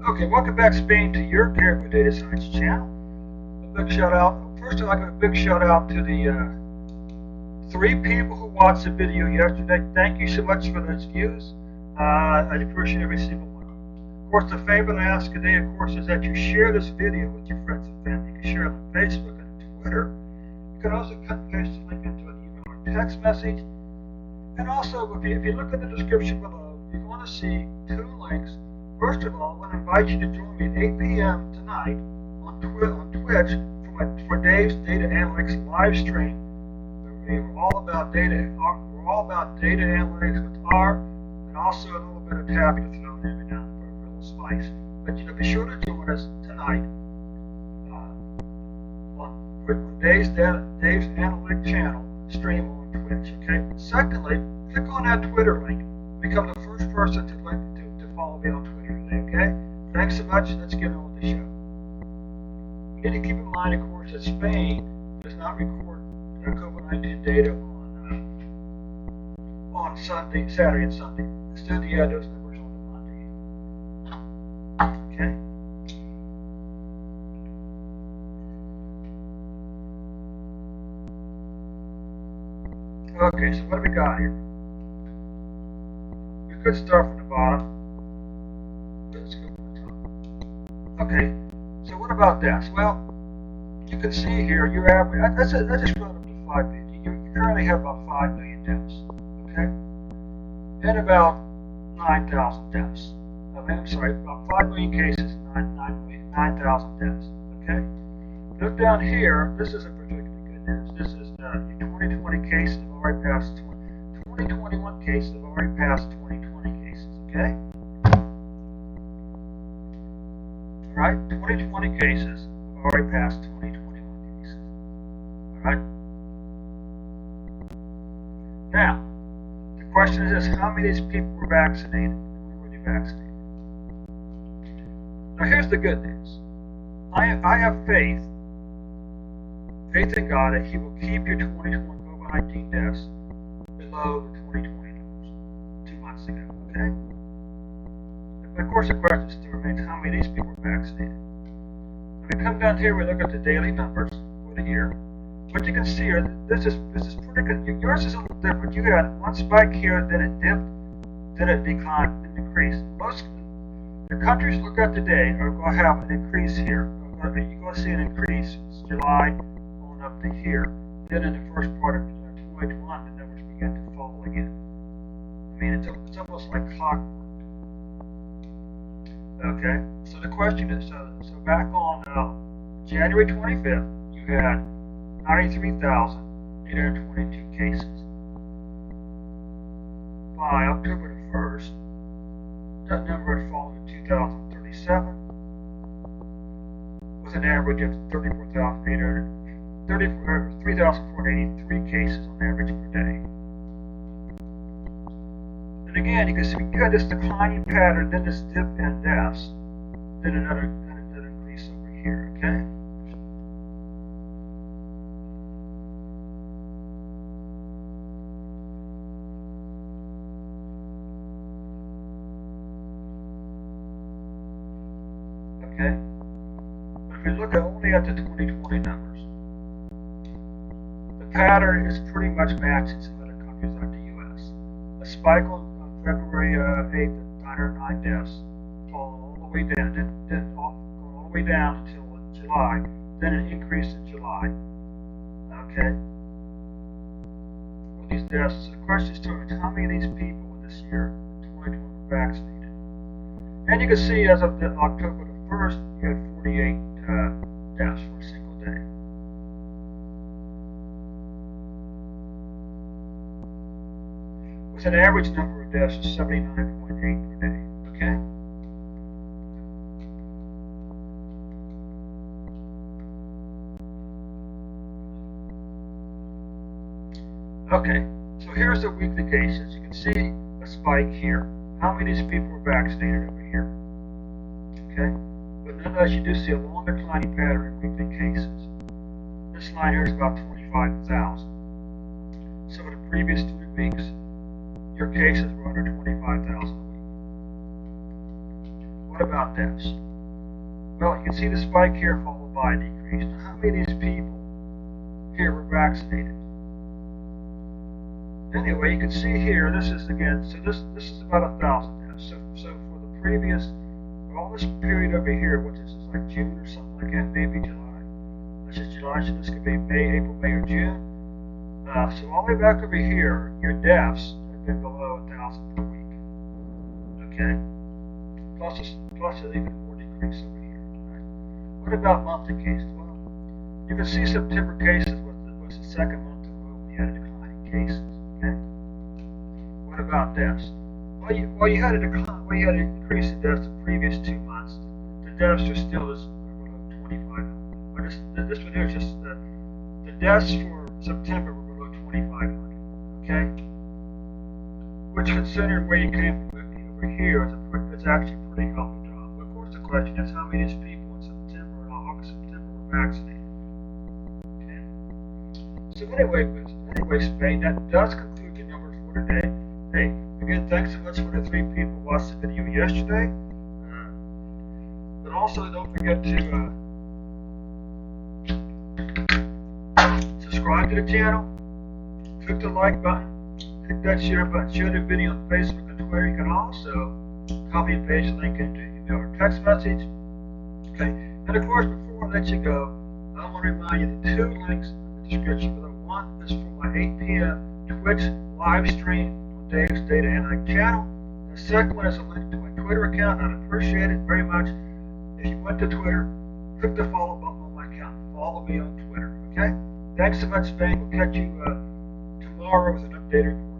Okay, welcome back, Spain, to your Careful Data Science channel. A big shout out. First, I'd like to give a big shout out to the 3 people who watched the video yesterday. Thank you so much for those views. I appreciate every single one. Of course, the favor that I ask today, of course, is that you share this video with your friends and family. You can share it on Facebook and Twitter. You can also cut and paste the link into an email or text message. And also, if you look at the description below, you're going to see 2 links. First of all, I want to invite you to join me at 8 p.m. tonight on Twitch for Dave's Data Analytics live stream. We're all about data. We're all about data analytics with R, and also a little bit of tabular thrown in every now and then for a little spice. But be sure to join us tonight on Dave's Analytics channel stream on Twitch. Okay. Secondly, click on that Twitter link. Become the first person to follow me on Twitter today. Okay. Thanks so much. Let's get on with the show. You need to keep in mind, of course, that Spain does not record COVID-19 data on Sunday, Saturday, and Sunday. Instead, you add those numbers on the Monday. Okay. Okay, so what do we got here? We could start from the bottom. Let's go from the top. Okay, so what about deaths? Well, you can see here your average. Let's just run up to 550. You currently have about 5 million deaths. Okay, and about 9,000 deaths. I'm sorry, about 5 million cases, 9,000 deaths. Okay. Look down here. This isn't particularly good news. This is your 2020 cases have already passed 2021 cases have already passed 2020 cases. Okay. All right. 2020 cases have already passed 2021 cases. All right. Now, the question is this: how many of these people were vaccinated? Who were they vaccinated? Now, here's the good news. I have faith in God that He will keep your 2021 COVID-19 deaths below the 2020 numbers 2 months ago. Okay. But of course, the question still remains: how many of these people were vaccinated? When we come down here, we look at the daily numbers for the year. What you can see here, this is pretty good. Yours is a little different. You got one spike here, then it dipped, then it declined, then increased. Most the countries look at today are going to have an increase here. You're going to see an increase in July going up to here. Then in the first part of 2021, the numbers begin to fall again. I mean, it's almost like clockwork. Okay, so the question is, so back on January 25th, you had 93,822 cases. By October the 1st, that number had fallen to 2,037, with an average of 3,483 cases on average per day. And again, you can see we got this declining pattern, then this dip in deaths, then another increase over here. Okay. Okay. But if we look only at the 2020 numbers, the pattern is pretty much matching some other countries like the U.S. A spike on February 8th at 909 deaths, falling all the way down, then going all the way down until July, then an increase in July. Okay. With these deaths, the question is still, how many of these people in this year, 2020, were vaccinated? And you can see as of October the 1st, you had 48 deaths for a single day. With an average number of deaths of 79.8 per day. Okay? Okay, so here's the weekly cases. You can see a spike here. How many of these people were vaccinated over here? Okay? But nonetheless, you do see a long declining pattern in weekly cases. This line here is about 25,000. So in the previous 3 weeks, your cases were under 25,000 a week. What about deaths? Well, you can see the spike here followed by a decrease. Now, how many of these people here were vaccinated? Anyway, you can see here, this is again, so this is about 1,000 deaths. So for the previous, all this period over here, which is like June or something like that, maybe July. This is July, so this could be May, April, May, or June. So all the way back over here, your deaths have been below 1,000 per week. Okay? Plus an even more decrease over here. Right? What about monthly cases? Well, you can see September cases was the second month in a row when you had a decline in cases. Okay? What about deaths? Well, you had a decline. Well, you had an increase in deaths the previous 2 months. The deaths are still below 2,500. But this one here is just the deaths for September were below 2,500. Okay? Which, considering where you came from over here, it's actually a pretty healthy drop. But of course, the question is how many of these people in September and August, September were vaccinated? Okay? So anyway, Spain, that does conclude your numbers for today. Hey, again, thanks so much for the 3 people who watched the video yesterday. But also, don't forget to subscribe to the channel, click the like button, click that share button, share the video on Facebook and Twitter. You can also copy and paste the link into your email or text message. Okay, and of course, before I let you go, I want to remind you the 2 links in the description. The one is for my 8 p.m. Twitch live stream on Dave's Data Analytic channel. The second one is a link to my Twitter account. I'd appreciate it very much if you went to Twitter, click the follow button on my account, follow me on Twitter. Okay? Thanks so much, Spain. We'll catch you tomorrow with an updated report.